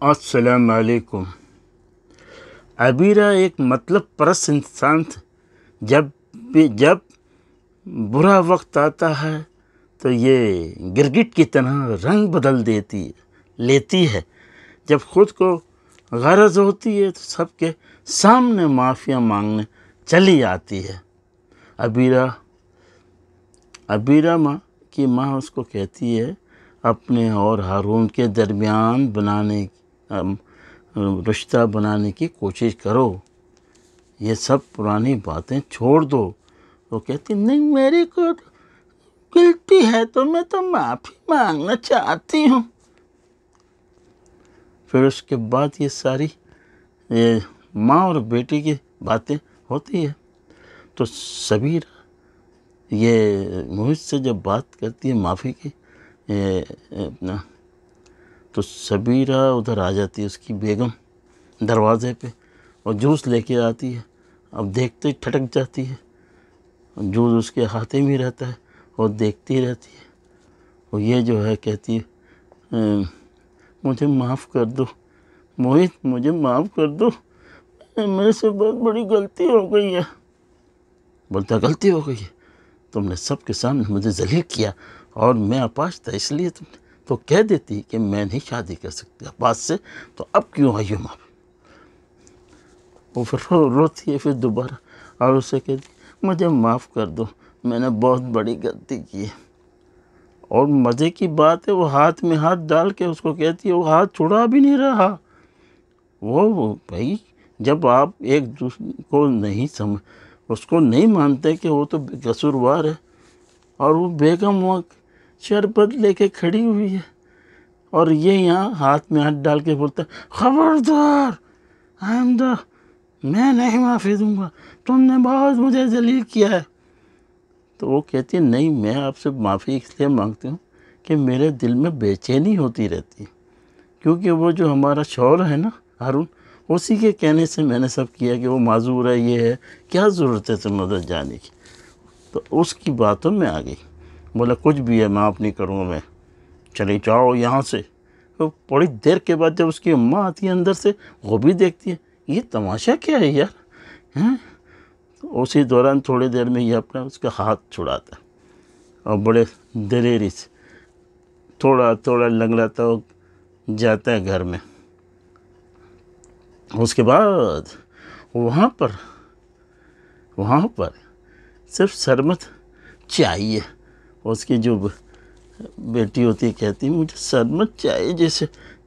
السلام علیکم۔ عبیرہ ایک مطلب پرست انسان تھا۔ جب برا وقت آتا ہے تو یہ گرگٹ کی طرح رنگ بدل لیتی ہے۔ جب خود کو غرض ہوتی ہے تو سب کے سامنے معافیاں مانگنے چلی آتی ہے۔ عبیرہ کی ماں اس کو کہتی ہے اپنے اور ہارون کے درمیان رشتہ بنانے کی کوشش کرو، یہ سب پرانی باتیں چھوڑ دو۔ وہ کہتی نہیں، میری کو غلطی ہے تو میں تو معافی مانگنا چاہتی ہوں۔ پھر اس کے بعد یہ ساری ماں اور بیٹی کی باتیں ہوتی ہے تو سبیرہ یہ محیط سے جب بات کرتی ہے معافی کی تو سبیرہ ادھر آ جاتی ہے، اس کی بیگم دروازے پہ، اور جوس لے کے آتی ہے۔ اب دیکھتے ہی ٹھٹک جاتی ہے، جوس اس کے ہاتھے میں رہتا ہے اور دیکھتی رہتی ہے۔ اور یہ جو ہے کہتی ہے مجھے معاف کر دو محیط، مجھے معاف کر دو، میرے سے بہت بڑی غلطی ہو گئی ہے۔ بولتا غلطی ہو گئی ہے؟ تم نے سب کے سامنے مجھے ذلیل کیا اور میں اپاہج تھا، اس لیے تم نے تو کہہ دیتی کہ میں نہیں شادی کر سکتی عباس سے، تو اب کیوں آئی ہو معافی؟ وہ پھر روتی ہے پھر دوبارہ اور اسے کہتی مجھے معاف کر دو، میں نے بہت بڑی غلطی کی ہے۔ اور مزے کی بات ہے وہ ہاتھ میں ہاتھ ڈال کے اس کو کہتی ہے، وہ ہاتھ چھڑا بھی نہیں رہا۔ وہ بھائی جب آپ ایک دوسرے کو اس کو نہیں مانتے کہ وہ تو قصوروار ہے، اور وہ بیگم وہ شربت لے کے کھڑی ہوئی ہے اور یہ یہاں ہاتھ میں ہاتھ ڈال کے بولتا ہے خبردار آئندہ میں نہیں معافی دوں گا، تم نے بہت مجھے ذلیل کیا ہے۔ تو وہ کہتی ہے نہیں، میں آپ سے معافی اس لیے مانگتی ہوں کہ میرے دل میں بے چینی ہوتی رہتی ہے، کیونکہ وہ جو ہمارا شوہر ہے نا ہارون، اسی کے کہنے سے میں نے سب کیا کہ وہ معذور ہے، یہ ہے، کیا ضرورت ہے تم ادھر جانے کی؟ تو اس کی باتوں میں آ گئی، بولا کچھ بھی ہے معاف نہیں کروں گا میں، چلے جاؤ یہاں سے۔ تو بڑی دیر کے بعد جب اس کی اماں آتی ہے اندر سے، وہ بھی دیکھتی ہے یہ تماشا کیا ہے یار، تو اسی دوران تھوڑی دیر میں یہ اپنا اس کا ہاتھ چھڑاتا ہے اور بڑے دلیری سے تھوڑا تھوڑا لنگڑاتا ہو جاتا ہے گھر میں۔ اس کے بعد وہاں پر صرف سرمت چاہیے، اس کی جو بیٹی ہوتی ہے کہتی مجھے سرمت چاہیے،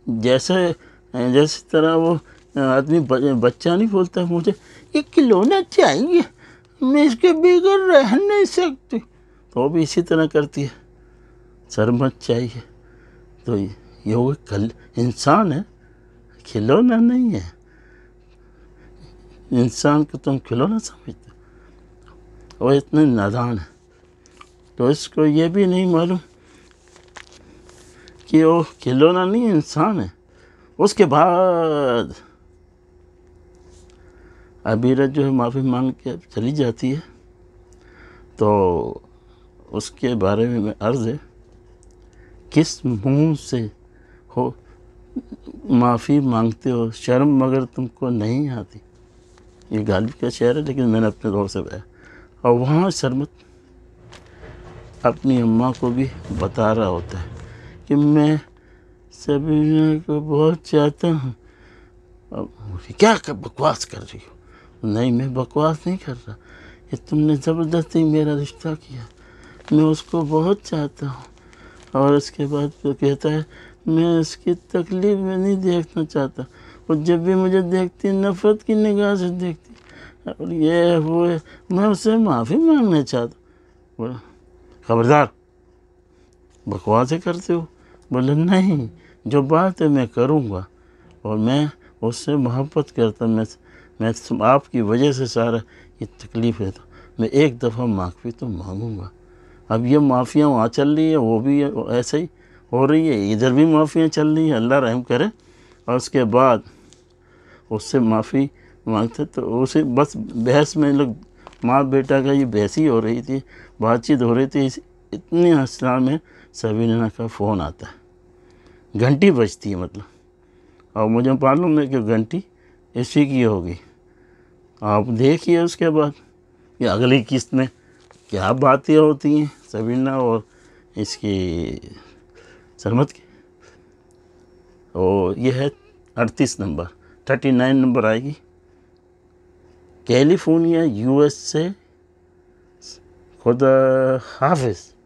جیسے طرح وہ آدمی بچہ نہیں بولتا مجھے یہ کھلونا چاہیے، میں اس کے بغیر رہ نہیں سکتی، تو وہ بھی اسی طرح کرتی ہے، سرمت چاہیے۔ تو یہ وہ انسان ہے، کھلونا نہیں ہے۔ انسان کو تم کھلونا سمجھتے، وہ اتنے نادان ہے، تو اس کو یہ بھی نہیں معلوم کہ وہ کھلونا نہیں انسان ہے۔ اس کے بعد عبیرہ جو ہے معافی مانگ کے چلی جاتی ہے، تو اس کے بارے میں عرض ہے کس منہ سے ہو معافی مانگتے ہو، شرم مگر تم کو نہیں آتی۔ یہ غالب کا شعر ہے لیکن میں نے اپنے دور سے پڑھا۔ اور وہاں سرمت اپنی اماں کو بھی بتا رہا ہوتا ہے کہ میں سبیرہ کو بہت چاہتا ہوں۔ کیا بکواس کر رہی ہو؟ نہیں میں بکواس نہیں کر رہا، یہ تم نے زبردستی میرا رشتہ کیا، میں اس کو بہت چاہتا ہوں۔ اور اس کے بعد وہ کہتا ہے میں اس کی تکلیف میں نہیں دیکھنا چاہتا، اور جب بھی مجھے دیکھتی نفرت کی نگاہ سے دیکھتی، اور یہ وہ میں اس سے معافی مانگنا چاہتا ہوں۔ بولا خبردار بکواسیں کرتے ہو؟ بولے نہیں، جو بات ہے میں کروں گا، اور میں اس سے محبت کرتا، میں آپ کی وجہ سے سارا یہ تکلیف ہے، تو میں ایک دفعہ معافی تو مانگوں گا۔ اب یہ معافیاں وہاں چل رہی ہے، وہ بھی ایسے ہی ہو رہی ہے، ادھر بھی معافیاں چل رہی ہیں، اللہ رحم کرے۔ اور اس کے بعد اس سے معافی مانگتے تو اسے بس بحث میں لوگ ماں بیٹا کا یہ بحث ہی ہو رہی تھی، بات چیت ہو رہی تھی، اتنی اسرار میں سبیرہ کا فون آتا ہے، گھنٹی بجتی ہے مطلب، اور مجھے معلوم ہے کہ گھنٹی اسی کی ہوگی. آپ دیکھیے اس کے بعد یہ اگلی قسط میں کیا باتیں ہوتی ہیں سبینہ اور اس کی سلمت کی. اور یہ ہے 38 نمبر. 39 نمبر آئے گی کیلیفورنیا USA. خدا حافظ.